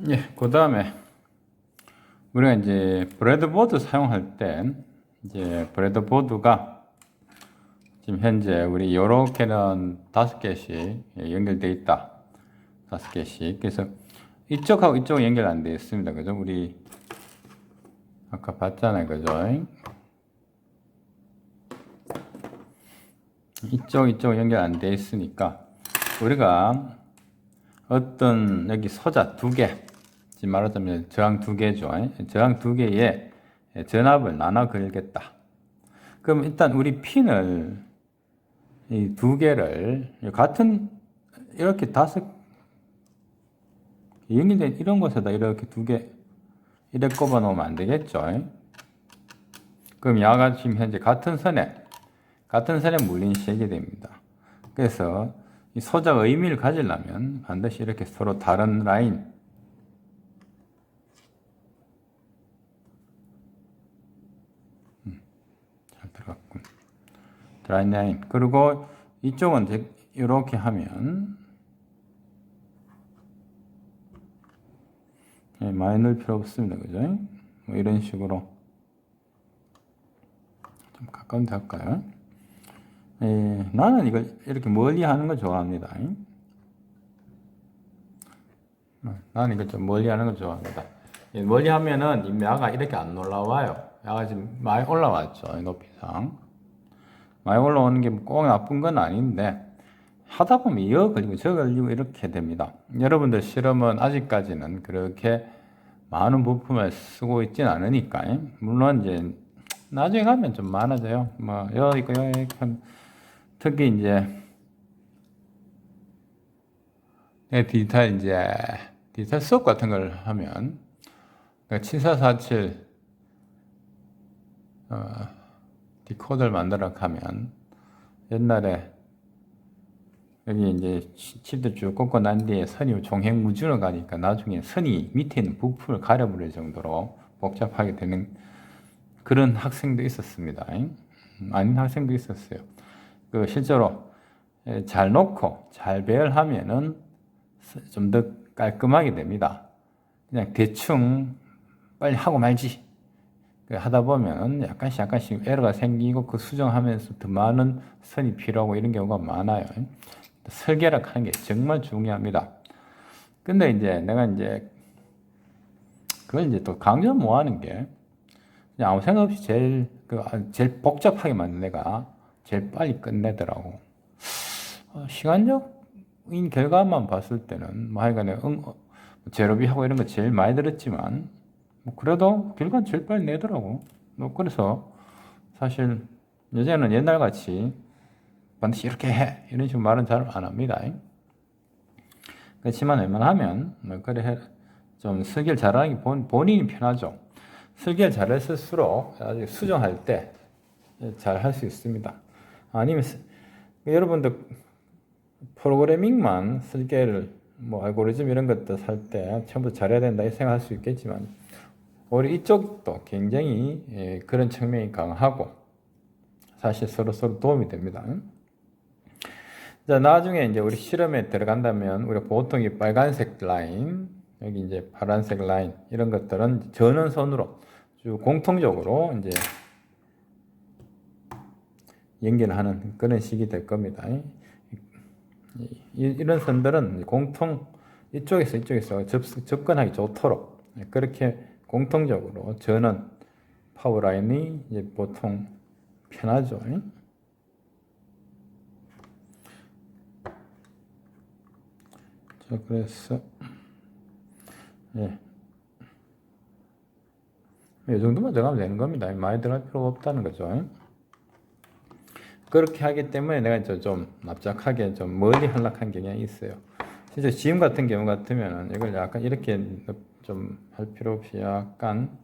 예, 그 다음에 우리가 이제 브레드보드 사용할 때 이제 브레드보드가 지금 현재 우리 요렇게는 5개씩 연결되어 있다. 5개씩. 그래서 이쪽하고 이쪽은 연결 안 되어 있습니다. 그죠? 우리 아까 봤잖아요. 그죠? 이쪽 연결 안 되어 있으니까 우리가 어떤 여기 소자 2개, 지금 말하자면 저항 2개죠. 저항 2개에 전압을 나눠 걸겠다. 그럼 일단 우리 핀을 이 2개를 같은 이렇게 5 연결된 이런 곳에다 이렇게 2개 이렇게 꼽아 놓으면 안 되겠죠. 그럼 야가 지금 현재 같은 선에 물린 시게 됩니다. 그래서 이 소자가 의미를 가지려면 반드시 이렇게 서로 다른 라인, 잘 들어갔군. 다른 라인. 그리고 이쪽은 이렇게 하면 많이 넣을 필요 없습니다. 그죠? 뭐 이런 식으로 좀 가까운 데 할까요? 나는 이걸 이렇게 멀리 하는 거 좋아합니다. 나는 이거 좀 멀리 하는 거 좋아합니다. 멀리 하면은 이 야가 이렇게 안 올라와요. 야가 지금 많이 올라왔죠. 높이상. 많이 올라오는 게 꼭 나쁜 건 아닌데, 하다 보면 이어 걸리고 저 걸리고 이렇게 됩니다. 여러분들 실험은 아직까지는 그렇게 많은 부품을 쓰고 있진 않으니까, 물론 이제 나중에 가면 좀 많아져요. 뭐, 여기 특히 이제 디지털 수업 같은 걸 하면, 그러니까 7447 디코더를 만들어 가면 옛날에 여기 이제 칩들 쭉 꽂고 난 뒤에 선이 종횡무진으로 가니까 나중에 선이 밑에 있는 부품을 가려버릴 정도로 복잡하게 되는 그런 학생도 있었습니다. 아닌 학생도 있었어요. 그 실제로 잘 놓고 잘 배열하면은 좀 더 깔끔하게 됩니다. 그냥 대충 빨리 하고 말지 하다 보면 약간씩 에러가 생기고 그 수정하면서 더 많은 선이 필요하고 이런 경우가 많아요. 설계를 하는 게 정말 중요합니다. 근데 이제 내가 이제 그걸 이제 또 강조 못 하는 게 그냥 아무 생각 없이 제일 복잡하게 만든 내가 제일 빨리 끝내더라고. 시간적인 결과만 봤을 때는 뭐 하여간에 제로비하고 이런 거 제일 많이 들었지만 뭐 그래도 결과는 제일 빨리 내더라고. 뭐 그래서 사실 요새는 옛날같이 반드시 이렇게 해 이런 식으로 말은 잘 안 합니다. 그렇지만 웬만하면 뭐 그래 좀 설계를 잘하는 게 본인이 편하죠. 설계를 잘했을수록 수정할 때 잘 할 수 있습니다. 아니면 여러분들 프로그래밍만 설계를 뭐 알고리즘 이런 것들 살 때 처음부터 잘해야 된다 이 생각할 수 있겠지만 우리 이쪽도 굉장히 그런 측면이 강하고 사실 서로 도움이 됩니다. 자, 나중에 이제 우리 실험에 들어간다면 우리가 보통 이 빨간색 라인, 여기 이제 파란색 라인 이런 것들은 전원선으로 쭉 공통적으로 이제 연결하는 그런 식이 될 겁니다. 이런 선들은 이쪽에서 접근하기 좋도록 그렇게 공통적으로 전원 파워라인이 이제 보통 편하죠. 자, 그래서 이 정도만 들어가면 되는 겁니다. 많이 들어갈 필요가 없다는 거죠. 그렇게 하기 때문에 내가 좀 납작하게 좀 멀리 하락한 경향이 있어요. 진짜 지금 같은 경우 같으면 이걸 약간 이렇게 좀 할 필요 없이 약간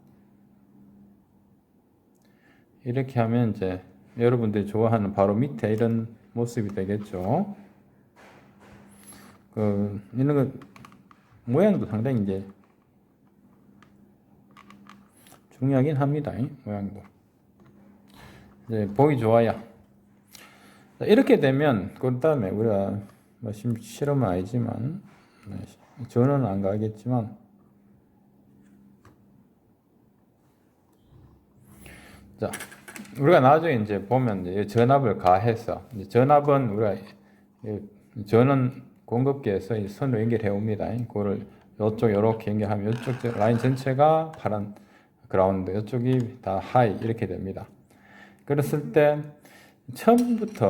이렇게 하면 이제 여러분들이 좋아하는 바로 밑에 이런 모습이 되겠죠. 이런 거 모양도 상당히 이제 중요하긴 합니다. 모양도 이제 보기 좋아야. 이렇게 되면 그 다음에 우리가 뭐 실험은 아니지만 전원은 안 가겠지만 자, 우리가 나중에 이제 보면 이제 전압을 가해서 이제 전압은 우리가 전원 공급기에서 이 선으로 연결해 옵니다. 그거를 이쪽 이렇게 연결하면 이쪽 라인 전체가 파란 그라운드, 이쪽이 다 하이 이렇게 됩니다. 그랬을 때 처음부터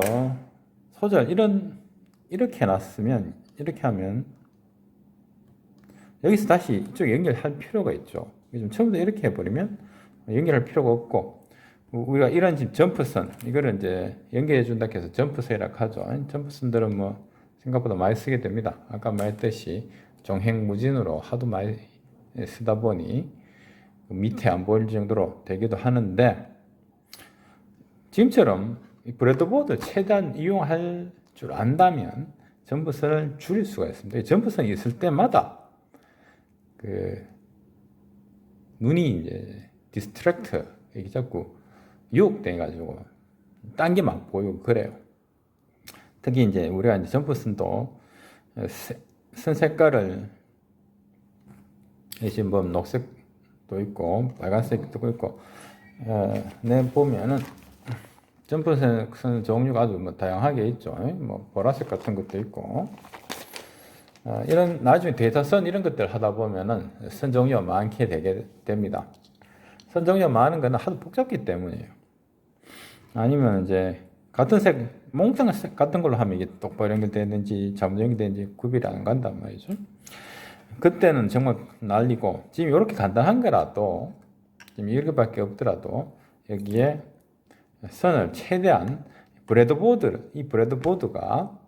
소절 이렇게 해놨으면 이렇게 하면 여기서 다시 이쪽 연결할 필요가 있죠. 처음부터 이렇게 해버리면 연결할 필요가 없고 우리가 이런 집 점프선 이거를 이제 연결해 준다 해서 점프선이라고 하죠. 점프선들은 뭐 생각보다 많이 쓰게 됩니다. 아까 말했듯이 종횡무진으로 하도 많이 쓰다 보니 밑에 안 보일 정도로 되기도 하는데 지금처럼 브레드보드 최대한 이용할 줄 안다면 점프선을 줄일 수가 있습니다. 점프선이 있을 때마다 그 눈이 이제 디스트랙트 이게 자꾸 유혹돼 가지고 딴 게 막 보이고 그래요. 특히 이제 우리가 이제 점프선도 선 색깔을 지금 뭐 녹색도 있고 빨간색도 있고 내 보면은 점프선 종류가 아주 뭐 다양하게 있죠. 뭐 보라색 같은 것도 있고 이런 나중에 데이터선 이런 것들 하다 보면은 선 종류가 많게 되게 됩니다. 선 종류가 많은 거는 하도 복잡기 때문이에요. 아니면 이제 같은 색 몽땅 색 같은 걸로 하면 이게 똑바로 연결되는지 잘못 연결되는지 구별이 안 간단 말이죠. 그때는 정말 난리고 지금 이렇게 간단한 거라도 지금 이렇게밖에 없더라도 여기에 선을 최대한 이 브레드보드가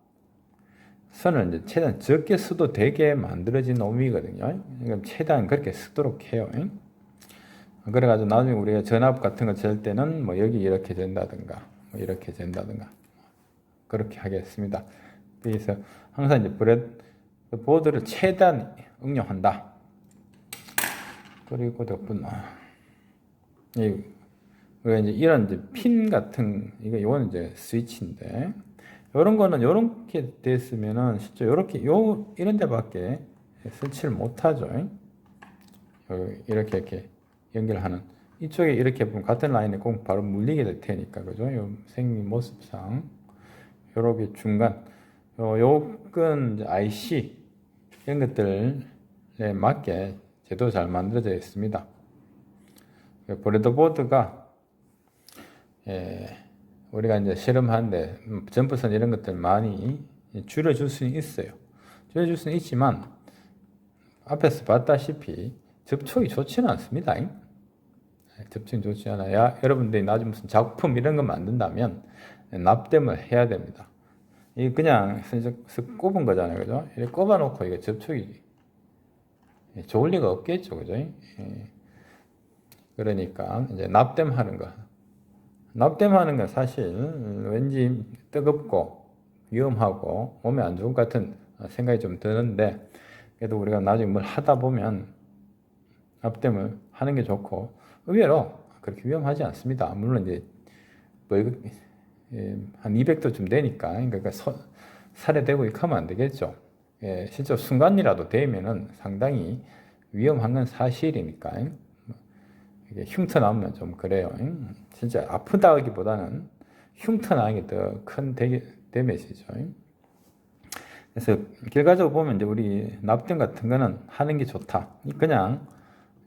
선을 이제 최대한 적게 써도 되게 만들어진 놈이거든요. 그러니까 최대한 그렇게 쓰도록 해요. 그래가지고 나중에 우리가 전압 같은 거 잴 때는 뭐 여기 이렇게 된다든가 뭐 이렇게 된다든가 그렇게 하겠습니다. 그래서 항상 이제 브레드보드를 최대한 응용한다. 그리고 덕분 우리가 이제 이런 이제 핀 같은 이거는 이제 스위치인데 이런 거는 이렇게 됐으면은 실제 이렇게 이런 데밖에 설치를 못하죠. 이렇게 연결하는 이쪽에 이렇게 보면 같은 라인에 꼭 바로 물리게 될 테니까 그죠? 요 생긴 모습상 요렇게 중간 요건 IC 이런 것들에 맞게 제도 잘 만들어져 있습니다. 브레드보드가 우리가 이제 실험하는데 점프선 이런 것들 많이 줄여줄 수는 있어요. 줄여줄 수는 있지만 앞에서 봤다시피 접촉이 좋지는 않습니다. 접촉이 좋지 않아야 여러분들이 나중에 무슨 작품 이런 거 만든다면 납땜을 해야 됩니다. 이게 그냥 쓱 꼽은 거잖아요. 그죠? 이렇게 꼽아놓고 이게 접촉이 좋을 리가 없겠죠. 그죠? 그러니까 이제 납땜하는 거. 납땜하는 건 사실 왠지 뜨겁고 위험하고 몸에 안 좋은 것 같은 생각이 좀 드는데 그래도 우리가 나중에 뭘 하다 보면 납땜을 하는 게 좋고 의외로 그렇게 위험하지 않습니다. 물론 이제 한 200도쯤 되니까 그러니까 살에 대고 이렇게 하면 안 되겠죠. 실제 순간이라도 되면은 상당히 위험한 건 사실이니까 이게 흉터 나면 좀 그래요. 진짜 아프다기보다는 흉터 나는 게 더 큰 데미지죠. 그래서 결과적으로 보면 이제 우리 납땜 같은 거는 하는 게 좋다. 그냥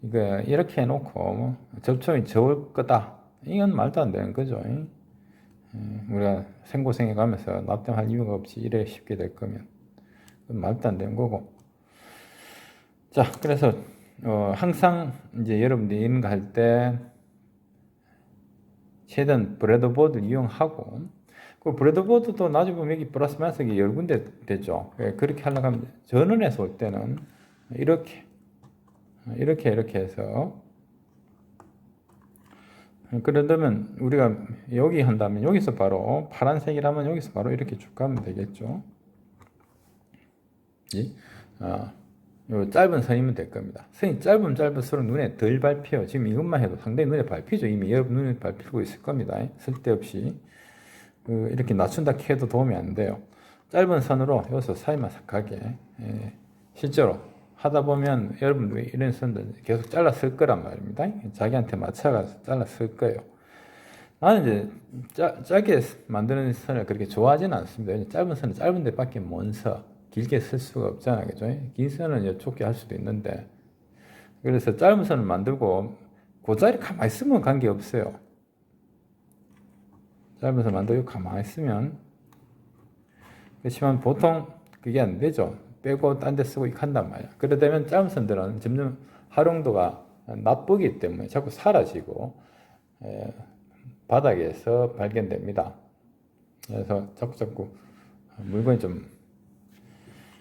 이거 이렇게 해놓고 접촉이 적을 거다. 이건 말도 안 되는 거죠. 우리가 생고생해 가면서 납땜할 이유가 없이 이래 쉽게 될 거면 말도 안 되는 거고. 자, 그래서 항상 이제 여러분들이 이런 거 할 때 최대한 브레드보드 이용하고 그 브레드보드도 나중에 보면 여기 플러스 마이너스가 여러 군데 되죠. 그렇게 하려고 하면 전원에서 올 때는 이렇게 해서 그러면 우리가 여기 한다면 여기서 바로 파란색이라면 여기서 바로 이렇게 쭉 가면 되겠죠. 요 짧은 선이면 될 겁니다. 선이 짧을수록 눈에 덜 밟혀요. 지금 이것만 해도 상당히 눈에 밟히죠. 이미 여러분 눈에 밟히고 있을 겁니다. 쓸데없이 이렇게 낮춘다 해도 도움이 안 돼요. 짧은 선으로 여기서 사이만 싹 가게. 실제로 하다 보면 여러분들이 이런 선들 계속 잘라 쓸 거란 말입니다. 자기한테 맞춰가서 잘라 쓸 거예요. 나는 이제 짧게 만드는 선을 그렇게 좋아하지는 않습니다. 왜냐면 짧은 선은 짧은 데밖에 못 서. 길게 쓸 수가 없잖아요. 그죠? 긴 선은 이제 좁게 할 수도 있는데. 그래서 짧은 선을 만들고 그 자리 가만히 있으면 관계없어요. 짧은 선 만들고 가만히 있으면. 그렇지만 보통 그게 안 되죠. 빼고 딴 데 쓰고 이렇게 한단 말이야. 그러다 보면 짧은 선들은 점점 활용도가 나쁘기 때문에 자꾸 사라지고 바닥에서 발견됩니다. 그래서 자꾸 물건이 좀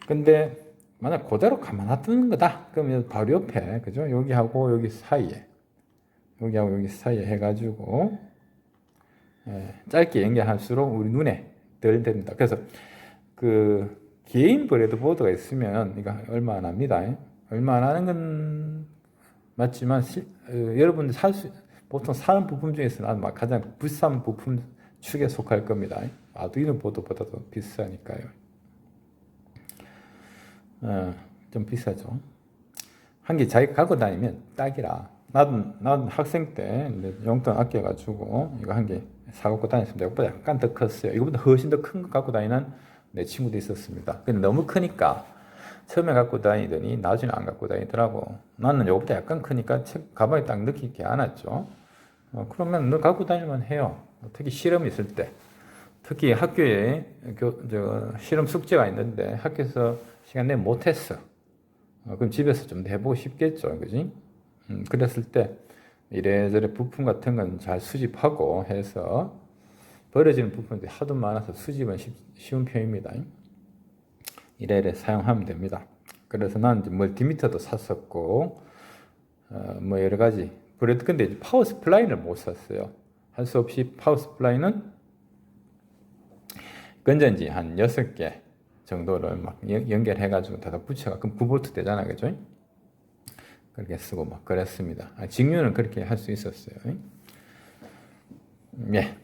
근데 만약 그대로 가만 놔두는 거다 그러면 바로 옆에 그죠? 여기하고 여기 사이에 여기하고 여기 사이에 해가지고 짧게 연결할수록 우리 눈에 덜 됩니다. 그래서 그 개인 브레드보드가 있으면 이거 얼마 안 합니다. 얼마 안 하는 건 맞지만 여러분들 보통 사는 부품 중에서는 가장 비싼 부품 축에 속할 겁니다. 아두이노 보드보다도 비싸니까요. 좀 비싸죠. 한 개 자기가 갖고 다니면 딱이라. 나도 학생 때 용돈 아껴가지고 이거 한 개 사갖고 다녔습니다. 이거보다 약간 더 컸어요. 이거보다 훨씬 더 큰 거 갖고 다니는 내 친구도 있었습니다. 근데 너무 크니까 처음에 갖고 다니더니 나중에 안 갖고 다니더라고. 나는 이거보다 약간 크니까 가방에 딱 넣기 안 왔죠. 그러면 너 갖고 다닐만 해요. 특히 실험이 있을 때. 특히 학교에 실험 숙제가 있는데 학교에서 시간 내에 못했어. 그럼 집에서 좀 해보고 싶겠죠. 그지? 그랬을 때 이래저래 부품 같은 건 잘 수집하고 해서 버려지는 부품들이 하도 많아서 수집은 쉬운 편입니다. 이래이래 사용하면 됩니다. 그래서 난 이제 멀티미터도 샀었고, 뭐 여러 가지. 근데 이제 파워 스플라이를 못 샀어요. 할 수 없이 파워 스플라이는 건전지 한 6개 정도를 막 연결해가지고 다 붙여가 그럼 9V 되잖아. 그죠? 그렇게 쓰고 막 그랬습니다. 직류는 그렇게 할 수 있었어요. 예.